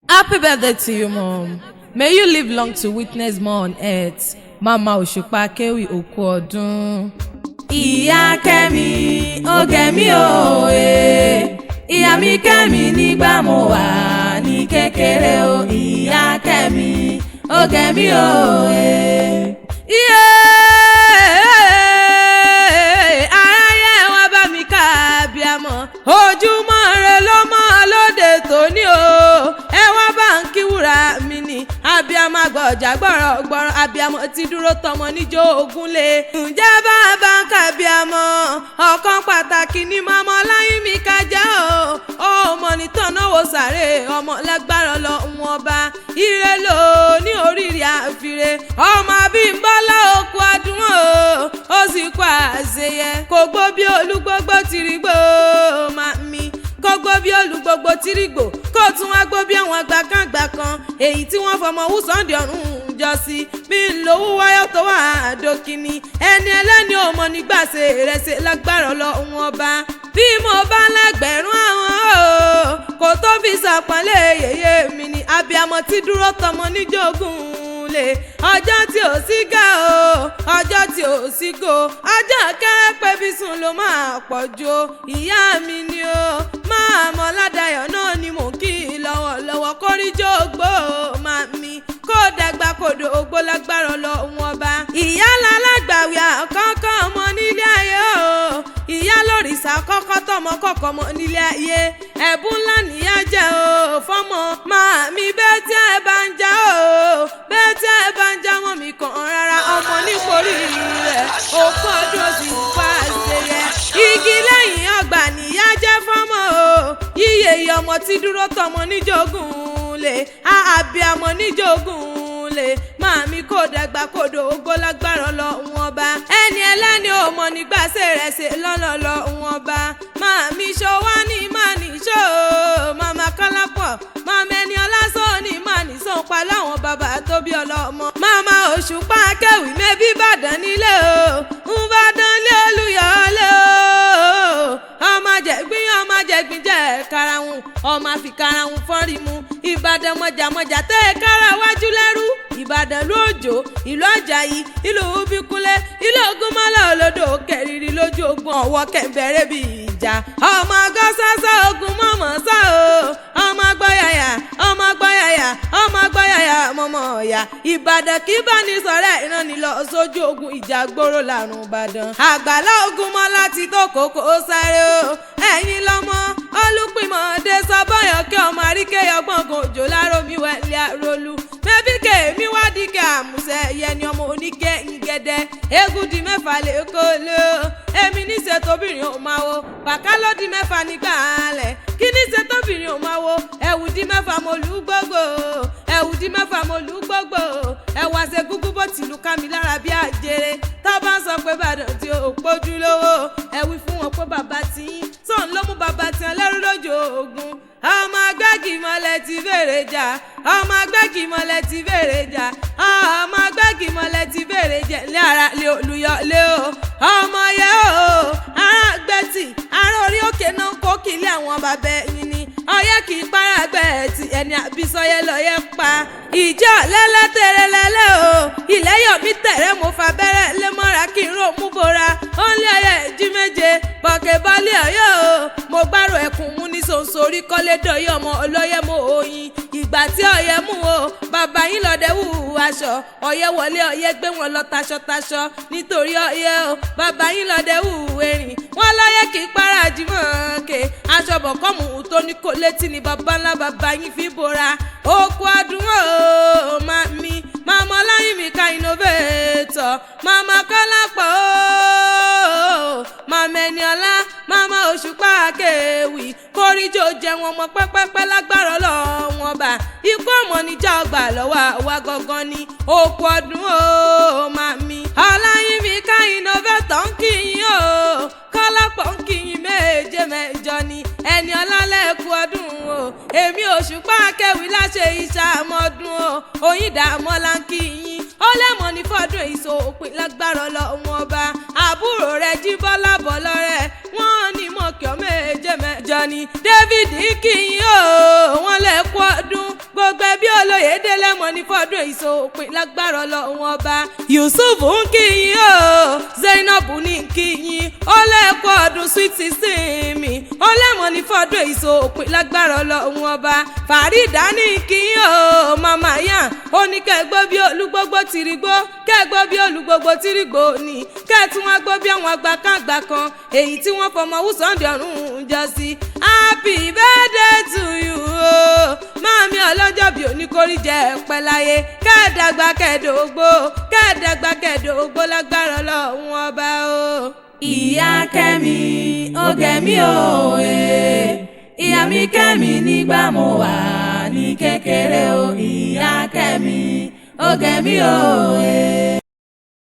Happy birthday to you, Mom. May you live long to witness more on earth. Mama Òṣùpá Akéwì òkú ọdún. Ìyá Kẹ́mi ó gẹ̀mí òye. Ìyá mi kẹ́mi nígbà mo wà ní kékeré o. Ìyá Kẹ́mi ó gẹ̀mí òye. Aráyé wá bá mi ká abiyamọ. Ojúmọ́ ire ló mọ́ lóde tòní o. Ẹ wá bá ń kí wúrà mi ni. Abiyamọ gbọ̀jà gbọ̀rọ̀gbọ̀rọ̀ abiyamọ ti dúró tọmọ níjó Ògúnlé. Ǹjẹ́ bàbá ń ká abiyamọ? Ọ̀kan pàtàkì ni màmá Ọláyínmi Kájà o. Ọmọ ní tọ́náwó sàré ọmọ lágbára Ọlọ́run ọba. Ire ló ní oríire àfire. Ọmọ Abímbọ́lá òkú adùn o. Ó sì kó àṣeyẹ. Kò gbó bí olúgbógbó tìrìgbò màmí. Kó gbó bí olúgbógbó tìrìgbò. Kó tún wá gbó bí àwọn gbàkàngbà kan. Èyí tí wọ́n fọmọ wú Sunday ọ̀run jọ sí. Bí n lówó wáyọ̀ tó wà dókínì. Ẹni ẹlẹ́ni ò mọ nígbà ṣe ìrẹsì lágbára Ọlọ́run ọba. Bí mo bá lẹ́gbẹ̀rún àwọn o. Kò tó fi ṣàpọ́nlé yèyé mi ni. Abiyamọ ti dúró tọmọ níjogún. Ọjọ́ tí ò sí ga o, ọjọ́ tí ò sí go, ọjọ́ kẹ́rẹ́pẹ́ bí sùn ló máa pọ̀ jù o. Ìyá mi ni o, máa mọ ládàyọ̀ náà ni mò ń kí lọ́wọ́lọ́wọ́ kórìjọ́ ògbó màmí kó dàgbà kòdò ògbó lágbára Ọlọ́run ọba. Ìyá lálágbàwí àkọ́kọ́ ọmọ nílé ayé o, ìyá lórìṣà kọ́kọ́ tọmọ kọ́kọ́ mọ nílé ayé. Ẹ̀bùn ńlá nìyá jẹ́ o fọ́mọ màmí bẹ́ẹ̀ tí ẹ bá ń já o, bẹ́ẹ̀ tí ẹ bá ń já wọn mi kàn rárá ọmọ nítorí rẹ̀ òkú ọdún sì fà ṣeyẹ. Igi lẹ́yìn ọgbà nìyá jẹ́ fọ́mọ o, yíyẹ ọmọ tí dúró tọmọ níjogún lè àbíamọ níjogún lè màmí kò dàgbà kòdò ògbó lágbára Ọlọ́run ọba. Ẹni ẹlẹ́ni ò mọ̀ nígbà ṣèrẹsẹ̀ lọ́lọ́lọ́ ọba. Màmí ṣọwá ní màní ṣó màmá Kọ́lápọ̀ màmá ẹni ọlásọ ní màní sàn pa láwọn bàbá tó bí ọlọ́mọ. Màmá Òṣùpá Akéwì mẹ́bí Ìbàdàn nílé o Ìbàdàn lé Olúyọ̀lé o. Ọmọ jẹ̀gbín jẹ́ karahun ọmọ àfi karahun fọ́nrí mu. Ìbàdàn mọ̀jàmọ̀jà tẹ́ kára wájú lẹ́rú. Ìbàdàn lóòjò ìlú Àjàyí ìlú Bíkúnlé ìlú Ògúnmọ́lá olódò kẹrìírí lójú ogun ọ̀wọ́ kẹ̀mbẹ̀rẹ̀ bí ìjà. Ọmọ gọ́sásá ogun mọ̀mọ́ sá o. Ọmọ gbọ́yàyà mọ̀mọ́ ọ̀yà. Ìbàdàn kí bá ní sọ̀rẹ́ ìran ni lọ sójú ogun ìjà gbòòrò lárùn Ìbàdàn. Àgbàlá Ògúnmọ́lá ti tó kókó sáré o. Ẹ̀yin lọ́mọ Olúpìmọ̀dé sọ bọ́yọ̀ kí ọmọ àríkẹ́ ọgbọ́n kan òjò láró mi wẹ̀lẹ́ àrólú. Mẹ́bí kèémí wádìí kẹ́ àmùsẹ̀ yẹni ọmọ oníkẹ́ ìgẹ̀dẹ̀. Eégún di mẹ́fà lè kó lé o. Èmi níṣẹ́ tóbìnrin ò máa wo. Bàká ló di mẹ́fà nígbà alẹ̀. Kí níṣẹ́ tóbìnrin ò máa wo. Ẹ̀wù di mẹ́fà mo lù ú gbogbo. Ẹ̀wù di mẹ́fà mo lù ú gbogbo. Ẹ̀wà ṣe gúgú bó tìlú ká mi lára bí àjèrè. Tá bá ń sọ pé Ìbàdàn tí ò pójú lówó. Ẹ wí fún wọn pé bàbá tí yín. Sọ̀n ló mú bàbá tí wọn lẹ́rú lójú ogun. Ọmọ agbági mọ́lẹ̀ ti fèrè jà. Ọmọ agbági mọ́lẹ̀ ti fèrè jà. Ọmọ agbági mọ́lẹ̀ ti fèrè jà. Lé ara lé Olúyọ̀lé o. Ọmọ yẹ o. Ará gbẹ̀tì. Ará orí òkè náà kó kílé àwọn bàbá ẹ̀yìn ni. Ọyẹ́ kì í para gbẹ̀tì. Ẹni àbísọ́yẹ́ lọ́yẹ́ pa. Ìjọ lẹ́lẹ́tẹ̀rẹ̀ lẹ́lẹ́ o. Ilẹ̀ yọ̀ mí tẹ̀rẹ̀ mo fa bẹ́rẹ̀ lé mọ́ra kí n rò mú bora. Ó ń lé ọyẹ́ ìjí méje. Bọ̀kẹ́ bọ́lé ọyọ́ o. Mo gbárò ẹkùn mú ní sòǹsòrí kọ́lé dọ̀yọ́ ọmọ ọlọ́yẹ́ mo oyin. Ìgbà tí ọyẹ́ mú o. Bàbá yín lọ́dẹ wù aṣọ. Ọyẹ́ wọlé ọyẹ́ gbé wọn lọ taṣọ nítorí ọyẹ́ o. Bàbá yín lọ́dẹ wù erin. Wọ́n lọ́yẹ́ kì í para jìmọ̀ ke. Aṣọ bọ̀kọ́mù tó ní kò létí ni bàbá ńlá bàbá yín fi bora. Òkú adùn o màmí. Màmá Ọláyínmi Ká innovator. Màmá Kọ́lápọ̀ o. Màmá Ẹniọlá. Màmá Òṣùpá Akéwì. Kórìjọ jẹun ọmọ pẹ́pẹ́pẹ́ lágbára Ọlọ́run ọba. Ikú ọmọ níjà ọgbà lọ́wọ́ àwa gangan ni. Òkú ọdún o màmí. Ọláyínmi Ká innovator ń kí yín o. Kọ́lápọ̀ ń kí yín méje mẹ́jọ ni. Ẹniọlá lẹ́kú ọdún o. Èmi Òṣùpá Akéwì láṣẹ ìṣàmọ́dún o. Oyíndàmọ́lá ń kí yín. Ó lẹ́mọ̀ ní fọ́dún èso òpin lágbára Ọlọ́run ọba. Àbúrò rẹ̀ Jíbọ́lá bọ̀ lọ́rẹ́. Wọ́n ní mọ̀kẹ́ méje mẹ́jọ ni. David kí yín o. Wọ́n lẹ́kú ọdún. ẹlẹ́mọ̀ ní fọ́dún ìsòpin lágbára Ọlọ́run ọba. Yusuf ń kí yín o, Zainab ní kí yín, ó lẹ́kọ̀ọ́ ọdún sweet 16 mi, ó lẹ́mọ̀ ní fọ́dún ìsòpin lágbára Ọlọ́run ọba. Farida ní kí yín o, mama yan, ó ní kẹ́gbọ́ bí olúgbógbó tìrìgbó, kẹ́gbọ́ bí olúgbógbó tìrìgbó ni, kẹ́tún wá gbọ́ bí àwọn àgbà kan èyí tí wọ́n fọmọ wùsọ̀ndì ọ̀run jọ sí. Happy birthday to you o, mami ọlọ́jọ́ bí oníkórí jẹ́ pẹ́ láyé, kẹ́ẹ̀dàgbà kẹ́ẹ̀dògbó lágbára Ọlọ́run ọba o. Ìyá Kẹ́mi ó gẹ̀mí òye, ìyá mi kẹ́mi nígbà mo wà ní kékeré o. Ìyá Kẹ́mi ó gẹ̀mí òye.